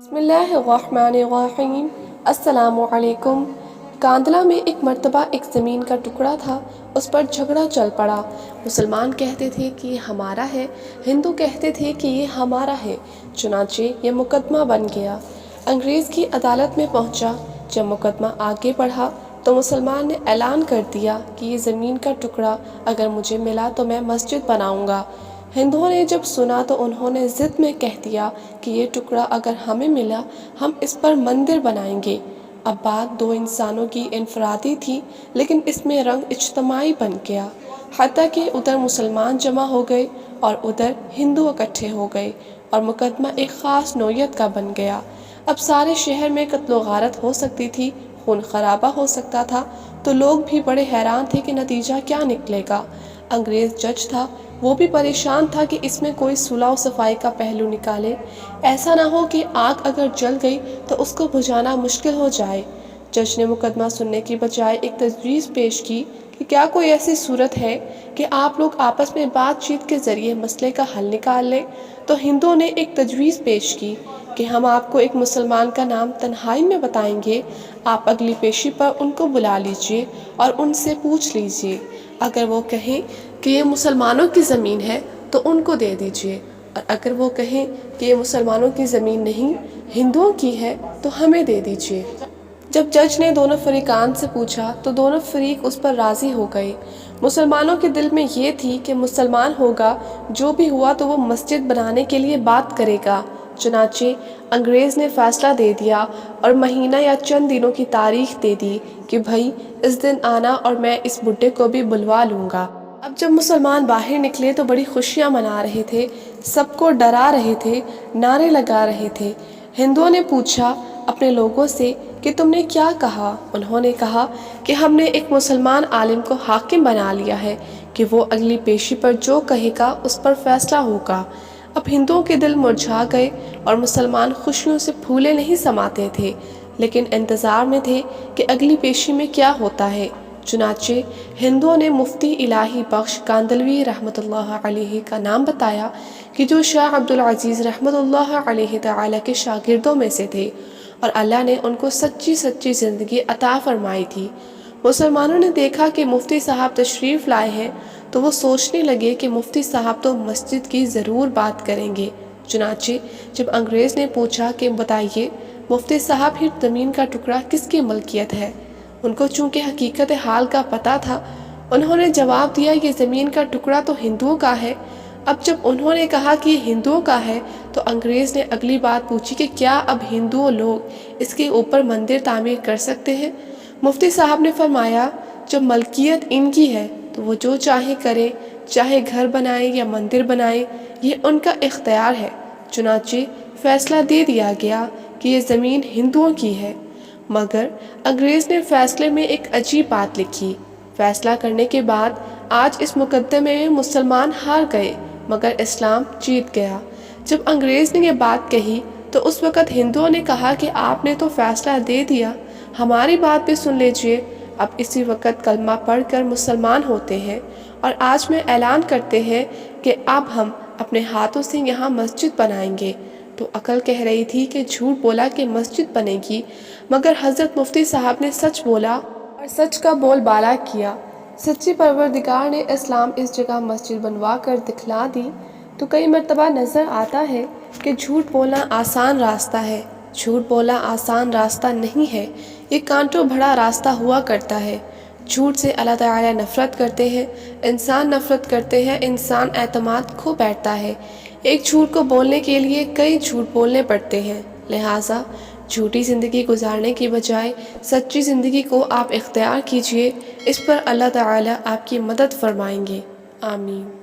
بسم اللہ الرحمن الرحیم۔ السلام علیکم۔ کاندھلہ میں ایک مرتبہ ایک زمین کا ٹکڑا تھا، اس پر جھگڑا چل پڑا۔ مسلمان کہتے تھے کہ یہ ہمارا ہے، ہندو کہتے تھے کہ یہ ہمارا ہے، چنانچہ یہ مقدمہ بن گیا، انگریز کی عدالت میں پہنچا۔ جب مقدمہ آگے بڑھا تو مسلمان نے اعلان کر دیا کہ یہ زمین کا ٹکڑا اگر مجھے ملا تو میں مسجد بناؤں گا۔ ہندوؤں نے جب سنا تو انہوں نے ضد میں کہہ دیا کہ یہ ٹکڑا اگر ہمیں ملا ہم اس پر مندر بنائیں گے۔ اب بات دو انسانوں کی انفرادی تھی، لیکن اس میں رنگ اجتماعی بن گیا، حتیٰ کہ ادھر مسلمان جمع ہو گئے اور ادھر ہندو اکٹھے ہو گئے، اور مقدمہ ایک خاص نوعیت کا بن گیا۔ اب سارے شہر میں قتل و غارت ہو سکتی تھی، خون خرابہ ہو سکتا تھا، تو لوگ بھی بڑے حیران تھے کہ نتیجہ کیا نکلے گا۔ انگریز جج تھا، وہ بھی پریشان تھا کہ اس میں کوئی صلح و صفائی کا پہلو نکالے، ایسا نہ ہو کہ آگ اگر جل گئی تو اس کو بجھانا مشکل ہو جائے۔ جج نے مقدمہ سننے کی بجائے ایک تجویز پیش کی کہ کیا کوئی ایسی صورت ہے کہ آپ لوگ آپس میں بات چیت کے ذریعے مسئلے کا حل نکال لیں؟ تو ہندوؤں نے ایک تجویز پیش کی کہ ہم آپ کو ایک مسلمان کا نام تنہائی میں بتائیں گے، آپ اگلی پیشی پر ان کو بلا لیجئے اور ان سے پوچھ لیجئے، اگر وہ کہیں کہ یہ مسلمانوں کی زمین ہے تو ان کو دے دیجئے، اور اگر وہ کہیں کہ یہ مسلمانوں کی زمین نہیں ہندوؤں کی ہے تو ہمیں دے دیجئے۔ جب جج نے دونوں فریقان سے پوچھا تو دونوں فریق اس پر راضی ہو گئے۔ مسلمانوں کے دل میں یہ تھی کہ مسلمان ہوگا، جو بھی ہوا تو وہ مسجد بنانے کے لیے بات کرے گا۔ چنانچہ انگریز نے فیصلہ دے دیا اور مہینہ یا چند دنوں کی تاریخ دے دی کہ بھئی اس دن آنا اور میں اس بڈھے کو بھی بلوا لوں گا۔ اب جب مسلمان باہر نکلے تو بڑی خوشیاں منا رہے تھے، سب کو ڈرا رہے تھے، نعرے لگا رہے تھے۔ ہندوؤں نے پوچھا اپنے لوگوں سے کہ تم نے کیا کہا؟ انہوں نے کہا کہ ہم نے ایک مسلمان عالم کو حاکم بنا لیا ہے کہ وہ اگلی پیشی پر جو کہے گا اس پر فیصلہ ہوگا۔ اب ہندوؤں کے دل مرجھا گئے اور مسلمان خوشیوں سے پھولے نہیں سماتے تھے، لیکن انتظار میں تھے کہ اگلی پیشی میں کیا ہوتا ہے۔ چنانچہ ہندوؤں نے مفتی الہی بخش کاندھلوی رحمۃ اللہ علیہ کا نام بتایا کہ جو شاہ عبدالعزیز رحمۃ اللہ علیہ تعالیٰ کے شاگردوں میں سے تھے، اور اللہ نے ان کو سچی زندگی عطا فرمائی تھی۔ مسلمانوں نے دیکھا کہ مفتی صاحب تشریف لائے ہیں تو وہ سوچنے لگے کہ مفتی صاحب تو مسجد کی ضرور بات کریں گے۔ چنانچہ جب انگریز نے پوچھا کہ بتائیے مفتی صاحب ہی زمین کا ٹکڑا کس کی ملکیت ہے، ان کو چونکہ حقیقت حال کا پتہ تھا، انہوں نے جواب دیا یہ زمین کا ٹکڑا تو ہندوؤں کا ہے۔ اب جب انہوں نے کہا کہ یہ ہندوؤں کا ہے تو انگریز نے اگلی بات پوچھی کہ کیا اب ہندو لوگ اس کے اوپر مندر تعمیر کر سکتے ہیں؟ مفتی صاحب نے فرمایا جب ملکیت ان کی ہے تو وہ جو چاہے کریں، چاہے گھر بنائیں یا مندر بنائیں، یہ ان کا اختیار ہے۔ چنانچہ فیصلہ دے دیا گیا کہ یہ زمین ہندوؤں کی ہے، مگر انگریز نے فیصلے میں ایک عجیب بات لکھی۔ فیصلہ کرنے کے بعد آج اس مقدمے میں مسلمان ہار گئے مگر اسلام جیت گیا۔ جب انگریز نے یہ بات کہی تو اس وقت ہندوؤں نے کہا کہ آپ نے تو فیصلہ دے دیا، ہماری بات بھی سن لیجئے۔ اب اسی وقت کلمہ پڑھ کر مسلمان ہوتے ہیں، اور آج میں اعلان کرتے ہیں کہ اب ہم اپنے ہاتھوں سے یہاں مسجد بنائیں گے۔ تو عقل کہہ رہی تھی کہ جھوٹ بولا کہ مسجد بنے گی، مگر حضرت مفتی صاحب نے سچ بولا اور سچ کا بول بالا کیا۔ سچی پروردگار نے اسلام اس جگہ مسجد بنوا کر دکھلا دی۔ تو کئی مرتبہ نظر آتا ہے کہ جھوٹ بولنا آسان راستہ ہے، جھوٹ بولنا آسان راستہ نہیں ہے، یہ کانٹوں بھرا راستہ ہوا کرتا ہے۔ جھوٹ سے اللہ تعالیٰ نفرت کرتے ہیں، انسان نفرت کرتے ہیں، انسان اعتماد کھو بیٹھتا ہے۔ ایک جھوٹ کو بولنے کے لیے کئی جھوٹ بولنے پڑتے ہیں، لہٰذا جھوٹی زندگی گزارنے کی بجائے سچی زندگی کو آپ اختیار کیجئے، اس پر اللہ تعالیٰ آپ کی مدد فرمائیں گے۔ آمین۔